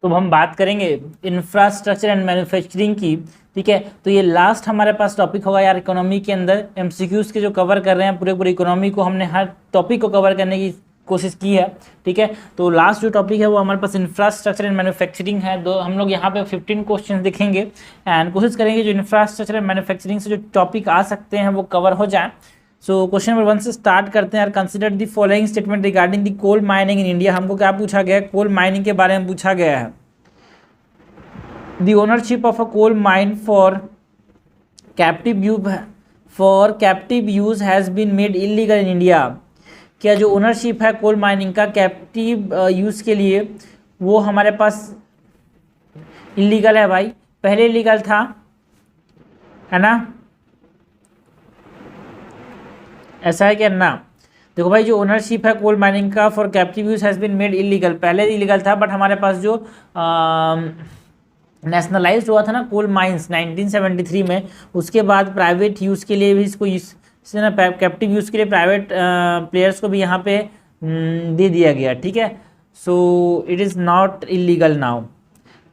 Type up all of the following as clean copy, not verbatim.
तो हम बात करेंगे इंफ्रास्ट्रक्चर एंड मैन्युफैक्चरिंग की। ठीक है, तो ये लास्ट हमारे पास टॉपिक होगा यार इकोनॉमी के अंदर। एमसीक्यूज के जो कवर कर रहे हैं पूरे पूरे इकोनॉमी को, हमने हर टॉपिक को कवर करने की कोशिश की है। ठीक है, तो लास्ट जो टॉपिक है वो हमारे पास इंफ्रास्ट्रक्चर एंड मैन्युफैक्चरिंग है। दो हम लोग यहाँ पे 15 क्वेश्चन देखेंगे एंड कोशिश करेंगे जो इंफ्रास्ट्रक्चर एंड मैन्युफैक्चरिंग से जो टॉपिक आ सकते हैं वो कवर हो जाए। सो क्वेश्चन नंबर 1 से स्टार्ट करते हैं यार। Consider the following statement regarding the coal mining in India. हमको क्या पूछा गया है? कोल माइनिंग के बारे में पूछा गया है। The ownership of a coal mine for captive use has been made illegal in India। क्या जो ओनरशिप है कोल माइनिंग का कैप्टिव यूज़ के लिए वो हमारे पास इलीगल है भाई। पहले इलीगल था, है ना? ऐसा है क्या ना? देखो भाई, जो ओनरशिप है कोल माइनिंग का for captive use has been made illegal, पहले इलीगल था, बट हमारे पास जो नेशनलाइज्ड हुआ था ना कोल माइंस 1973 में, उसके बाद प्राइवेट यूज़ के लिए भी इसको ना कैप्टिव यूज़ के लिए प्राइवेट प्लेयर्स को भी यहाँ पे दे दिया गया। ठीक है, so it is not illegal now.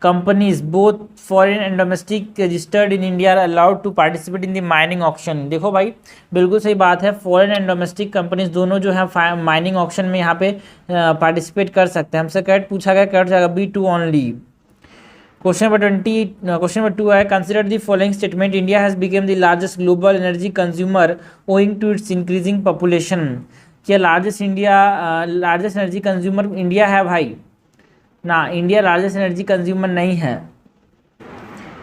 Companies both foreign and domestic registered in India are allowed to participate in the mining auction. देखो भाई, बिल्कुल सही बात है, फॉरेन एंड डोमेस्टिक कंपनीज दोनों जो है माइनिंग ऑक्शन में यहाँ पे पार्टिसिपेट कर सकते हैं। हमसे करेक्ट पूछा गया, करेक्ट जाएगा B2 ओनली। क्वेश्चन नंबर 2 है, consider the following statement. India has become the largest global energy consumer owing to its increasing population. क्या लार्जेस्ट एनर्जी कंज्यूमर इंडिया है भाई? ना, इंडिया लार्जेस्ट एनर्जी कंज्यूमर नहीं है,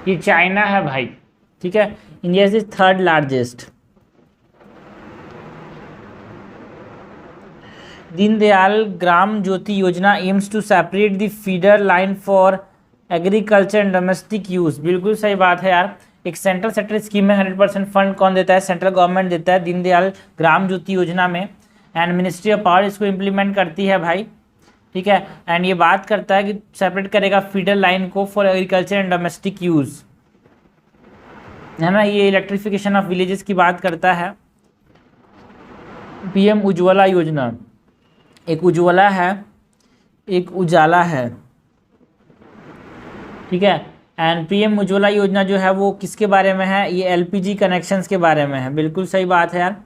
ये चाइना है भाई। ठीक है, India is third largest. Deendayal Gram Jyoti Yojana aims to separate the feeder line for agriculture and domestic use. बिल्कुल सही बात है यार, एक सेंट्रल सेक्टर स्कीम में 100% फंड कौन देता है? सेंट्रल गवर्नमेंट देता है दीनदयाल ग्राम ज्योति योजना में, एंड मिनिस्ट्री ऑफ पावर इसको इम्प्लीमेंट करती है भाई। ठीक है, एंड ये बात करता है कि सेपरेट करेगा फीडर लाइन को for agriculture and domestic use, है ना? ये इलेक्ट्रिफिकेशन ऑफ विलेजेस की बात करता है। पीएम उज्ज्वला योजना, एक उज्ज्वला है एक उजाला है। ठीक है, एंड पीएम उज्ज्वला योजना जो है वो किसके बारे में है? ये एलपीजी कनेक्शंस के बारे में है। बिल्कुल सही बात है यार,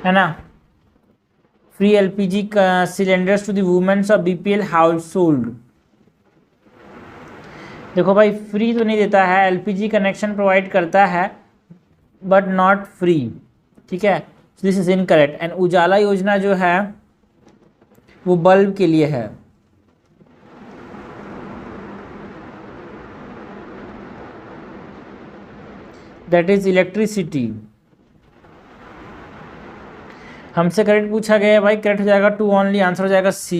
है ना? Free LPG cylinders to the womens of BPL household. देखो भाई, फ्री तो नहीं देता है, एलपीजी कनेक्शन प्रोवाइड करता है बट नॉट फ्री। ठीक है, दिस इज इनकरेक्ट। एंड उजाला योजना जो है वो बल्ब के लिए है। That is electricity. हमसे करेक्ट पूछा गया है भाई, करेक्ट हो जाएगा 2 ओनली, आंसर हो जाएगा C।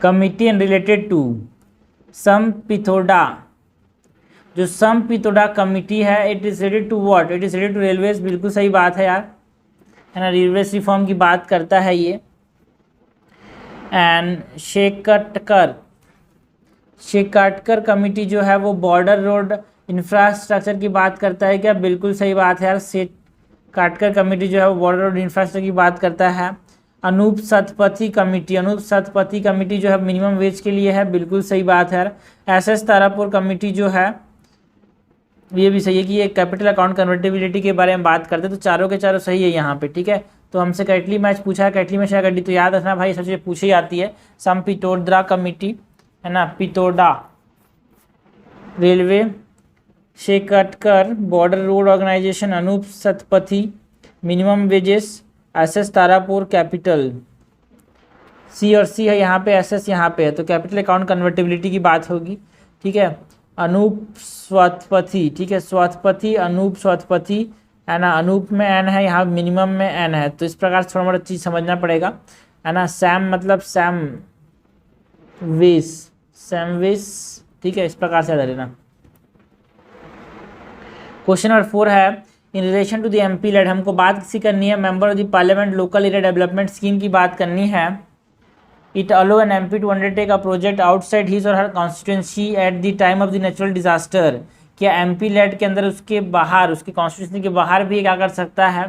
Committee and related to समपिथोडा, जो समपिथोडा कमिटी है, it is related to what? It is related to railways. बिल्कुल सही बात है यार, है ना? रेलवेज रिफॉर्म की बात करता है ये। एंड शेकाटकर कमिटी जो है वो बॉर्डर रोड इंफ्रास्ट्रक्चर की बात करता है क्या? बिल्कुल सही बात है यार, शेकाटकर कमिटी जो है वो बॉर्डर रोड इंफ्रास्ट्रक्चर की बात करता है। अनूप सतपथी कमिटी जो है मिनिमम वेज के लिए है। बिल्कुल सही बात है यार। SS तारापुर कमिटी जो है ये भी सही है कि ये कैपिटल अकाउंट कन्वर्टेबिलिटी के बारे में बात करते हैं। तो चारों के चारों सही है यहाँ पे। ठीक है, तो हमसे कैटली मैच पूछा है, कैटली मैच गड्डी तो याद रखना भाई, सब चीज़ें पूछी जाती है। समपिथोडा कमिटी, है ना? पिथोडा railway, Shekatkar border road organisation, Anoop Satpathy minimum wages, SS Tarapur capital. C और C है यहाँ पे, SS यहाँ पे है, तो कैपिटल अकाउंट कन्वर्टेबिलिटी की बात होगी। ठीक है, अनूप स्वतपथी। ठीक है, स्वतपथी, अनूप स्वतपथी, है ना? अनूप में N है, यहाँ मिनिमम में N है, तो इस प्रकार से थोड़ा मोटा चीज़ समझना पड़ेगा, है ना? सैम मतलब सैम वेस। ठीक है, इस प्रकार से याद लेना। क्वेश्चन नंबर 4 है, in relation to the MP LAD, हमको बात किसी करनी है? Member of the parliament local area development scheme की बात करनी है। It allow an MP to undertake a project outside his or her constituency at the time of the natural disaster. क्या MP लेड के अंदर उसके बाहर, उसके कॉन्स्टिट्यूंसी के बाहर भी क्या कर सकता है?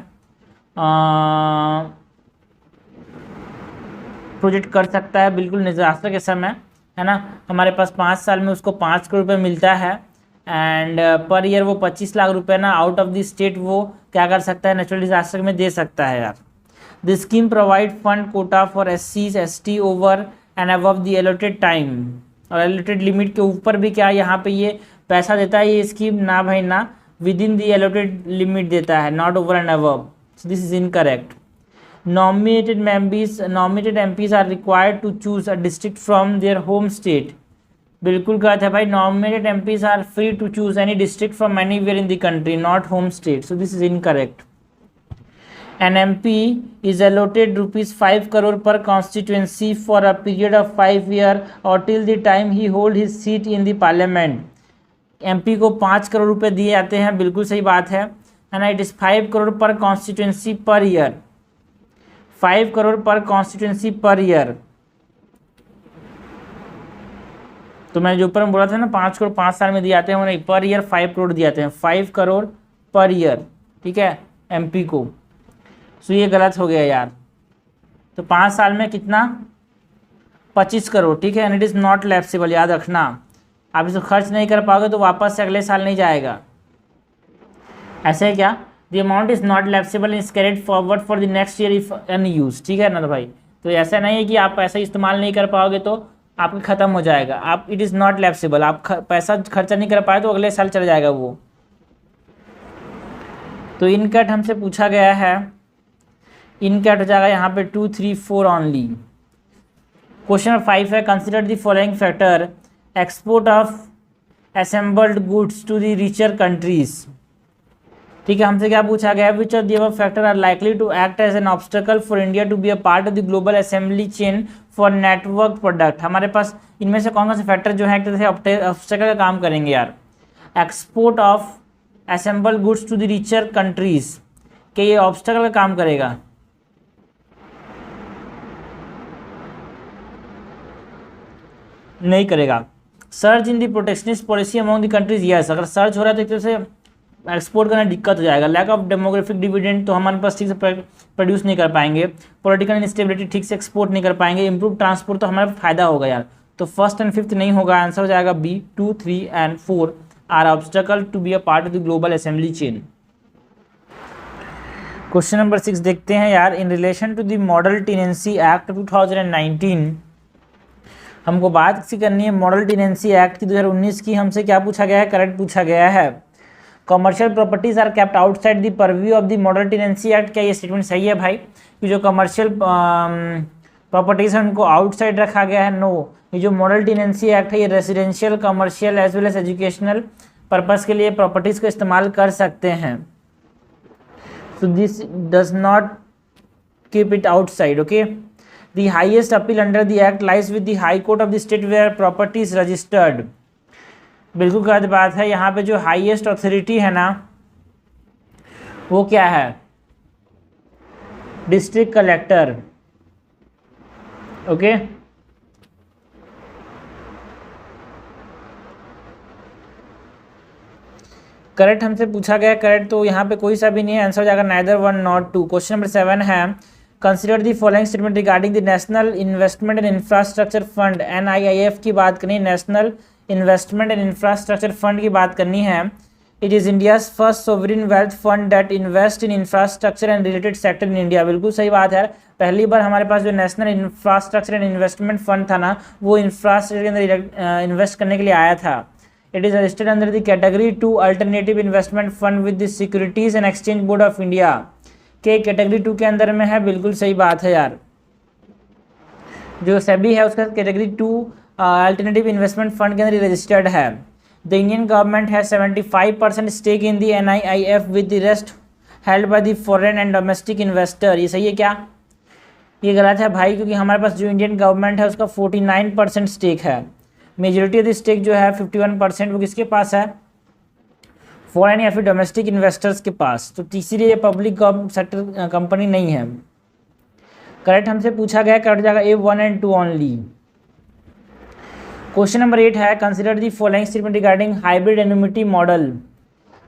प्रोजेक्ट कर सकता है बिल्कुल डिजास्टर के समय, है ना। हमारे पास 5 साल में उसको 5 करोड़ रुपये मिलता है एंड पर ईयर वो 25 लाख रुपए ना आउट ऑफ द स्टेट वो क्या कर सकता है, नेचुरल डिजास्टर में दे सकता है यार। The scheme provide fund Kota for SC/ST over and above the allotted time, और एलोटेड लिमिट के ऊपर भी क्या यहाँ पे ये पैसा देता है ये स्कीम, ना भाई ना, with in the allotted limit देता है, not over and above. So this is incorrect. Nominated MPs are required to choose a district from their home state. बिल्कुल गलत है भाई। Nominated MPs are free to choose any district from anywhere in the country, not home state. So this is incorrect. An MP is allotted ₹5 crore per constituency for a period of 5 years or till the time he hold his seat in the parliament. MP को 5 करोड़ रुपए दिए जाते हैं, बिल्कुल सही बात है ना। इट इज़ 5 करोड़ पर कॉन्स्टिट्यूंसी पर ईयर, 5 करोड़ पर कॉन्स्टिट्यूंसी पर ईयर। तो मैंने जो ऊपर में बोला था ना 5 करोड़ 5 साल में दिए जाते हैं, उन्हें पर ईयर 5 करोड़ दिए जाते हैं, 5 करोड़ पर ईयर, ठीक है, एमपी को। सो ये गलत हो गया यार। तो 5 साल में कितना, 25 करोड़, ठीक है। And it is not lapsable, याद रखना। आप इसको खर्च नहीं कर पाओगे तो वापस से अगले साल नहीं जाएगा। ऐसे है क्या, the amount is not lapsable is carried forward for the next year if unused, ठीक है ना भाई। तो ऐसा नहीं है कि आप पैसा इस्तेमाल नहीं कर पाओगे तो आपका ख़त्म हो जाएगा। आप इट इज़ नॉट लैप्सेबल, आप पैसा खर्चा नहीं कर पाए तो अगले साल चला जाएगा वो। तो इनकट हमसे पूछा गया है, इनकट हो जाएगा यहाँ पे 2, 3, 4 ओनली। क्वेश्चन नंबर 5 है, consider the following factor export of assembled goods to the richer countries, ठीक है। हमसे क्या पूछा गया है, which of the above factor are likely to act as an obstacle for India to be a part of the global assembly chain for network product. हमारे पास इनमें से कौन कौन से फैक्टर जो है ऑब्स्टेकल का काम करेंगे यार। Export of assemble goods to the richer countries, क्या ये ऑब्स्टेकल का काम करेगा? नहीं करेगा। Search in the protectionist policy among the countries, yes. अगर सर्च हो रहा है तो एक तरह से एक्सपोर्ट करना दिक्कत हो जाएगा। लैक ऑफ डेमोग्राफिक डिविडेंड, तो हमारे पास ठीक से प्रोड्यूस नहीं कर पाएंगे। पॉलिटिकल इंस्टेबिलिटी, ठीक से एक्सपोर्ट नहीं कर पाएंगे। इंप्रूव ट्रांसपोर्ट, तो हमारा फायदा होगा यार। तो फर्स्ट एंड फिफ्थ नहीं होगा, आंसर हो जाएगा B. 2, 3 and 4 are obstacle to be a part of the global assembly chain. Question number 6 देखते हैं यार। In relation to the model tenancy act 2019, हमको बात सी करनी है मॉडल टेनेंसी एक्ट की 2019 की। हमसे क्या पूछा गया है, करेक्ट पूछा गया है। Commercial properties are kept outside the purview of the model tenancy act, क्या ये स्टेटमेंट सही है भाई? कि जो कमर्शियल प्रॉपर्टीज है उनको आउटसाइड रखा गया है? नो। ये जो मॉडल टेनेंसी एक्ट है ये residential, commercial as well as educational purpose के लिए प्रॉपर्टीज को इस्तेमाल कर सकते हैं। So this does not keep it outside, okay. The highest appeal under the act lies with the High Court of the state where property is registered. बिल्कुल गलत बात है। यहाँ पे जो हाईएस्ट अथॉरिटी है ना वो क्या है, डिस्ट्रिक्ट कलेक्टर, ओके। करेक्ट हमसे पूछा गया, करेक्ट तो यहाँ पे कोई सा भी नहीं है, आंसर हो जाएगा नाइदर 1 नॉट 2। क्वेश्चन नंबर 7 है, consider the following statement regarding the national investment and infrastructure fund, NIIF की बात करनी है। National investment and infrastructure fund की बात करनी है। It is India's first sovereign wealth fund that invest in infrastructure and related sector in India. बिल्कुल सही बात है। पहली बार हमारे पास जो national infrastructure and investment fund था ना वो इंफ्रास्ट्रक्चर के अंदर इन्वेस्ट करने के लिए आया था। It is registered under the category 2 alternative investment fund with the securities and exchange board of India के कैटेगरी 2 के अंदर में है। बिल्कुल सही बात है यार। जो सेबी है उसका कैटेगरी 2 अल्टरनेटिव इन्वेस्टमेंट फंड के अंदर रजिस्टर्ड है। द इंडियन गवर्नमेंट है 75% stake in the NIIF with the rest held by the foreign and domestic investor. ये सही है क्या? ये गलत है भाई, क्योंकि हमारे पास जो इंडियन गवर्नमेंट है उसका 49% स्टेक है। मेजोरिटी ऑफ द स्टेक जो है 51% वो किसके पास है, फॉरेन या फिर डोमेस्टिक इन्वेस्टर्स के पास। तो तीसरी ये पब्लिक सेक्टर कंपनी नहीं है। करेक्ट हमसे पूछा गया, कट जाएगा A 1 and 2 only. Question number 8 है, consider the following statement regarding hybrid annuity model.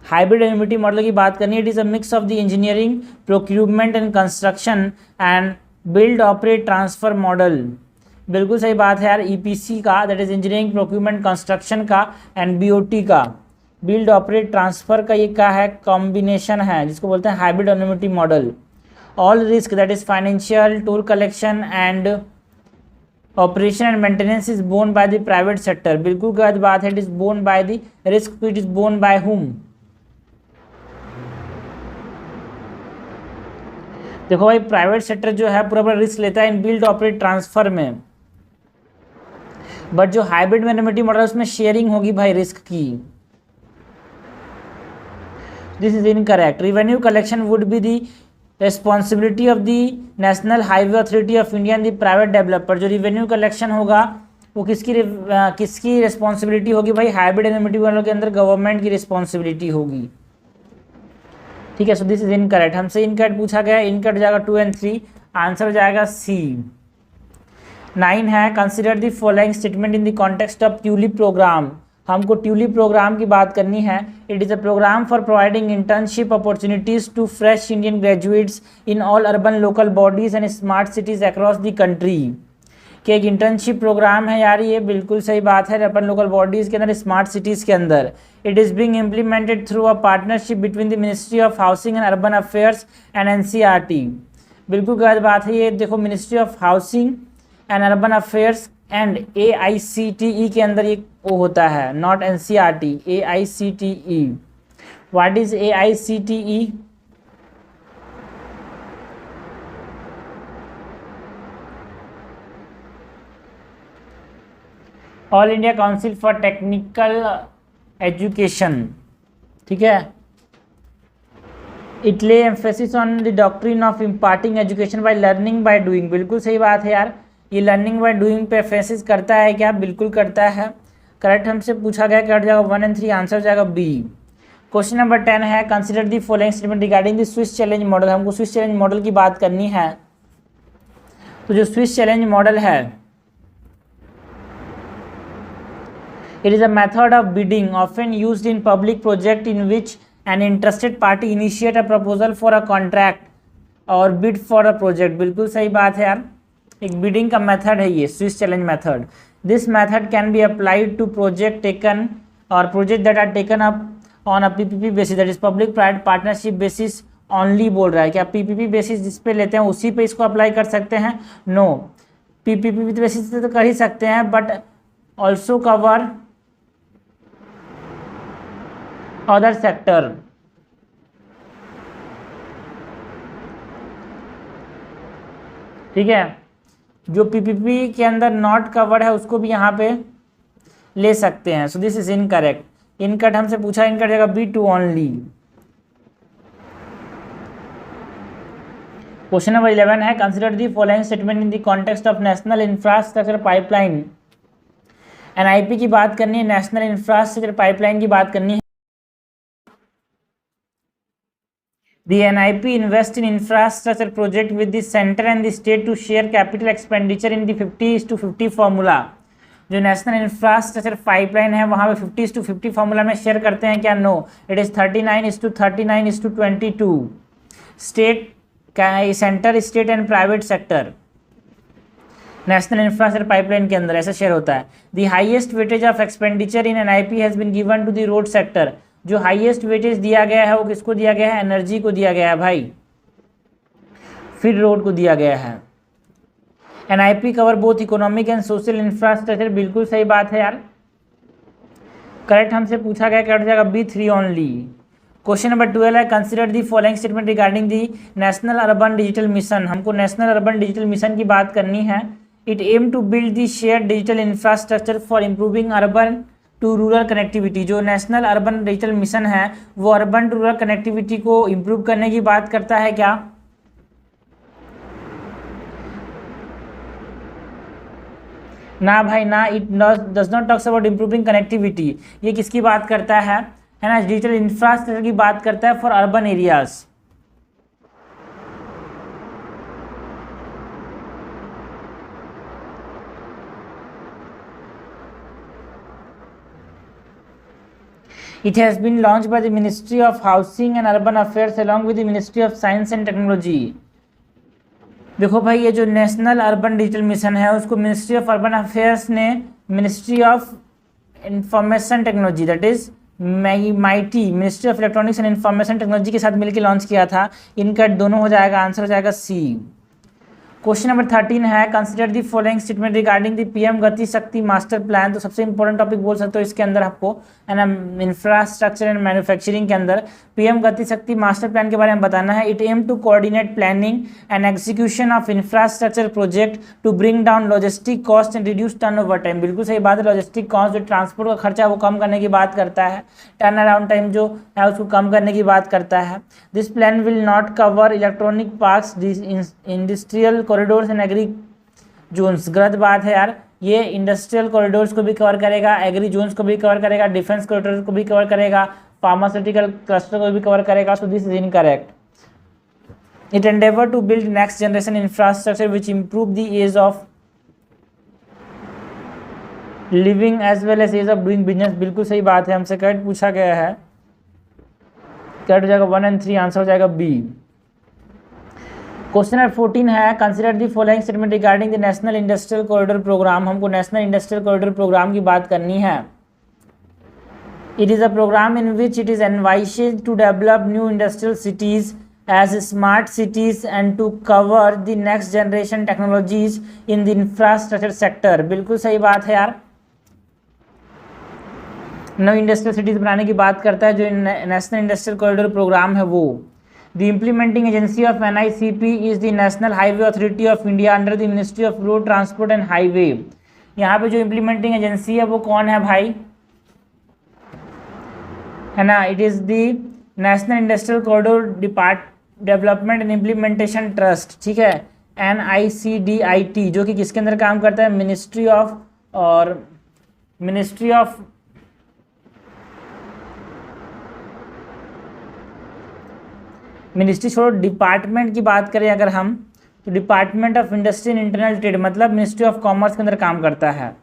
Hybrid annuity model की बात करनी है। It is a mix of the engineering, procurement and construction and build operate transfer model, बिल्कुल सही बात है यार। ईपीसी का, that is engineering procurement construction का, एंड बीओटी का, बिल्ड ऑपरेट ट्रांसफर का ये क्या है, कॉम्बिनेशन है जिसको बोलते हैं hybrid annuity model. All risk that is financial, toll collection and operation and maintenance is borne by the private sector, बिल्कुल गलत बात है। It is borne by the risk, it is borne by whom. देखो भाई private sector जो है पूरा पूरा रिस्क लेता है इन बिल्ड ऑपरेट ट्रांसफर में, बट जो हाइब्रिड एनुइटी मॉडल उसमें शेयरिंग होगी भाई रिस्क की। This is incorrect. Revenue collection would be the responsibility of the national highway authority of India and the private developer. जो revenue collection होगा वो किसकी रिस्पॉन्सिबिलिटी होगी भाई, हाइब्रिड एनुइटी मॉडल के अंदर गवर्नमेंट की रिस्पॉन्सिबिलिटी होगी। ठीक है, सो दिस इज इनकरेक्ट। हमसे इनकरेक्ट पूछा गया, इनकरेक्ट जाएगा 2 और 3, आंसर हो जाएगा सी। 9 है, consider the following statement in the context of tulip program. हमको ट्यूलिप प्रोग्राम की बात करनी है। It is a program for providing internship opportunities to fresh Indian graduates in all urban local bodies and smart cities across the country. कि एक internship programme है यार, ये बिल्कुल सही बात है, अर्बन लोकल बॉडीज़ के अंदर, स्मार्ट सिटीज़ के अंदर। It is being implemented through a partnership between the ministry of housing and urban affairs and NCERT. बिल्कुल गलत बात है ये। देखो ministry of housing and urban affairs and AICTE के अंदर ये वो होता है, not NCERT, AICTE। What is AICTE? All India council for technical education. ठीक है, इट ले emphasis on the doctrine of imparting education by learning by doing. बिल्कुल सही बात है यार, ये लर्निंग बाय डूइंग पे एम्फेसिस करता है क्या, बिल्कुल करता है। करेक्ट हमसे पूछा गया, कट जाएगा 1 और 3, आंसर हो जाएगा बी। क्वेश्चन नंबर 10 है, consider the following statement regarding the Swiss challenge model. हमको स्विस चैलेंज मॉडल की बात करनी है। तो जो स्विस चैलेंज मॉडल है, it is a method of bidding often used in public project in which an interested party initiate a proposal for a contract or bid for a project। बिल्कुल सही बात है यार, एक बिडिंग का method है ये Swiss challenge method. This method can be applied to project taken or project that are taken up on a PPP basis, that is public private partnership basis only बोल रहा है। क्या PPP बेसिस जिस पे लेते हैं उसी पे इसको अप्लाई कर सकते हैं? नो, PPP बेसिस पे तो कर ही सकते हैं, but also cover other sector. ठीक है, जो PPP के अंदर नॉट कवर्ड है उसको भी यहाँ पे ले सकते हैं। So this is incorrect. इनकट हमसे पूछा, इनकट जाएगा B2 ओनली। क्वेश्चन नंबर 11 है, consider the following statement in the context of national infrastructure pipeline. NIP की बात करनी है, नेशनल इंफ्रास्ट्रक्चर पाइपलाइन की बात करनी है। The NIP invest in infrastructure project with the center and the state to share capital expenditure in the 50:50 formula। जो national infrastructure pipeline है वहाँ पे 50:50 फॉर्मूला में शेयर करते हैं क्या? No, it is 39:39:22। स्टेट का centre, state and private sector national infrastructure pipeline के अंदर ऐसा शेयर होता है। The highest weightage of expenditure in NIP has been given to the road sector. जो हाईएस्ट वेटेज दिया गया है वो किसको दिया गया है? एनर्जी को दिया गया है भाई, फिर रोड को दिया गया है। NIP cover both economic and social infrastructure. बिल्कुल सही बात है यार, करेक्ट हमसे पूछा गया, कट जाएगा B3 ओनली। क्वेश्चन नंबर 12 है, consider the following statement regarding the national urban digital mission. हमको नेशनल अर्बन डिजिटल मिशन की बात करनी है। It aim to build the share digital infrastructure for improving urban to rural connectivity. जो national urban digital mission है वो urban to rural connectivity को improve करने की बात करता है क्या? ना भाई ना, it does not talks about improving connectivity. ये किसकी बात करता है ना? डिजिटल इंफ्रास्ट्रक्चर की बात करता है for urban areas. It has been launched by the Ministry of Housing and Urban Affairs along with the Ministry of Science and Technology. देखो भाई, ये जो नेशनल अर्बन डिजिटल मिशन है उसको मिनिस्ट्री ऑफ अर्बन अफेयर्स ने ministry of information technology, that is MeitY ministry of electronics and information technology के साथ मिलकर लॉन्च किया था। इनका दोनों हो जाएगा, आंसर हो जाएगा सी। क्वेश्चन नंबर 13 है, consider the following statement regarding the PM गति शक्ति मास्टर प्लान। तो सबसे इंपॉर्टेंट टॉपिक बोल सकते हो इसके अंदर आपको, है ना, इंफ्रास्ट्रक्चर एंड मैन्युफैक्चरिंग के अंदर पीएम गति शक्ति मास्टर प्लान के बारे में बताना है। It aim to coordinate planning and execution of infrastructure project to bring down logistic cost and reduce turn over time. बिल्कुल सही बात है, लॉजिस्टिक कॉस्ट जो ट्रांसपोर्ट का खर्चा है वो कम करने की बात करता है, टर्न अराउंड टाइम जो है उसको कम करने की बात करता है। This plan will not cover electronic parks, industrial corridors and agri zones. गलत बात है यार, ये इंडस्ट्रियल कॉरिडोर्स को भी कवर करेगा, एग्री जोन्स को भी कवर करेगा, डिफेंस कॉरिडोर को भी कवर करेगा, फार्मास्यूटिकल क्लस्टर को भी कवर करेगा। So this is incorrect. It endeavour to build next generation infrastructure which improve the ease of living as well as of doing business. बिल्कुल सही बात है, हमसे करेक्ट पूछा गया है। करेक्ट हो जाएगा 1 और 3, आंसर हो जाएगा बी। क्वेश्चन नंबर 14 है, consider the following statement regarding the national industrial corridor programme. हमको नेशनल इंडस्ट्रियल कॉरिडोर प्रोग्राम की बात करनी है। It is a programme in which it is envisaged to develop new industrial cities as smart cities and to cover the next generation technologies in the infrastructure sector. बिल्कुल सही बात है यार, नई इंडस्ट्रियल सिटीज बनाने की बात करता है जो नेशनल इंडस्ट्रियल कॉरिडोर प्रोग्राम है वो। The implementing agency of NICP is the National Highway Authority of India under the Ministry of Road Transport and Highway। यहाँ पे जो इम्प्लीमेंटिंग एजेंसी है वो कौन है भाई, है ना, it is the national industrial corridor development and implementation trust, ठीक है, NICDIT, जो कि किसके अंदर काम करता है, मिनिस्ट्री ऑफ मिनिस्ट्री छोड़ो, डिपार्टमेंट की बात करें अगर हम तो department of industry and internal trade, मतलब मिनिस्ट्री ऑफ कॉमर्स के अंदर काम करता है।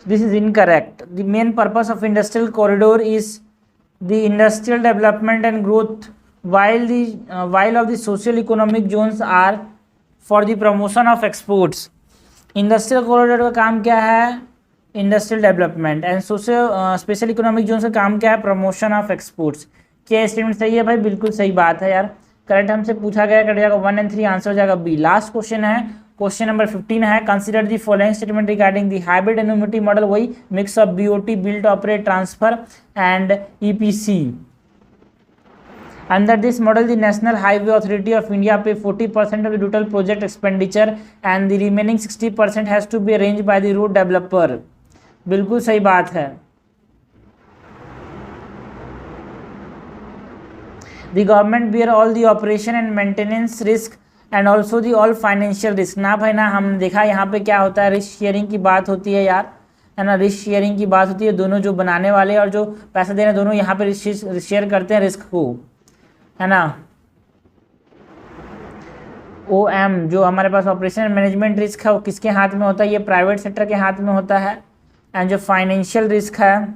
This is incorrect. The main purpose of industrial corridor is the industrial development and growth while of the social economic zones are for the promotion of exports। Industrial corridor का काम क्या है, industrial development, and social special economic zone का काम क्या है, promotion of exports. क्या statement सही है भाई, बिल्कुल सही बात है यार, करेक्ट हमसे पूछा गया, कट जाएगा 1 और 3, आंसर हो जाएगा बी। लास्ट क्वेश्चन है, क्वेश्चन नंबर 15 है, consider the following statement regarding the hybrid annuity model, वही mix of BOT build operate transfer and EPC। Under this model, the National Highway Authority of India pay 40% of the total project expenditure and the remaining 60% has to be arranged by the road developer। बिल्कुल सही बात है। The government bear all the operation and maintenance risk and also the all financial risk। ना भाई ना, हम देखा यहाँ पे क्या होता है, रिस्क शेयरिंग की बात होती है यार, है ना, रिस्क शेयरिंग की बात होती है, दोनों जो बनाने वाले और जो पैसा देने दोनों यहाँ पे शेयर करते हैं रिस्क को, है ना। OM जो हमारे पास ऑपरेशन मैनेजमेंट रिस्क है वो किसके हाथ में होता है, ये प्राइवेट सेक्टर के हाथ में होता है, एंड जो फाइनेंशियल रिस्क है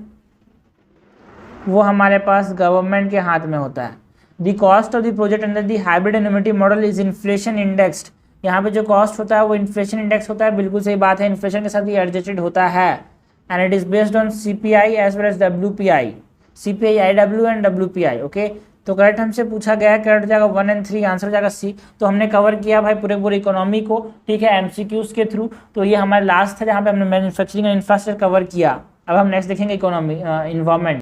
वो हमारे पास गवर्नमेंट के हाथ में होता है। The cost of the project under the hybrid annuity model is inflation indexed. यहाँ पे जो कॉस्ट होता है वो इन्फ्लेशन इंडेक्स होता है, बिल्कुल सही बात है, इन्फ्लेशन के साथ ये एडजस्टेड होता है, and it is based on CPI as well as WPI, CPI IW and WPI। Okay, तो करेक्ट हमसे पूछा गया है, करेक्ट हो जाएगा 1 और 3, आंसर हो जाएगा सी। तो हमने कवर किया भाई पूरे इकोनॉमी को, ठीक है, MCQs के थ्रू। तो ये हमारा लास्ट था जहाँ पे हमने मैन्युफैक्चरिंग एंड इंफ्रास्ट्रक्चर कवर किया। अब हम नेक्स्ट देखेंगे इकोनॉमी, इन्वायरमेंट।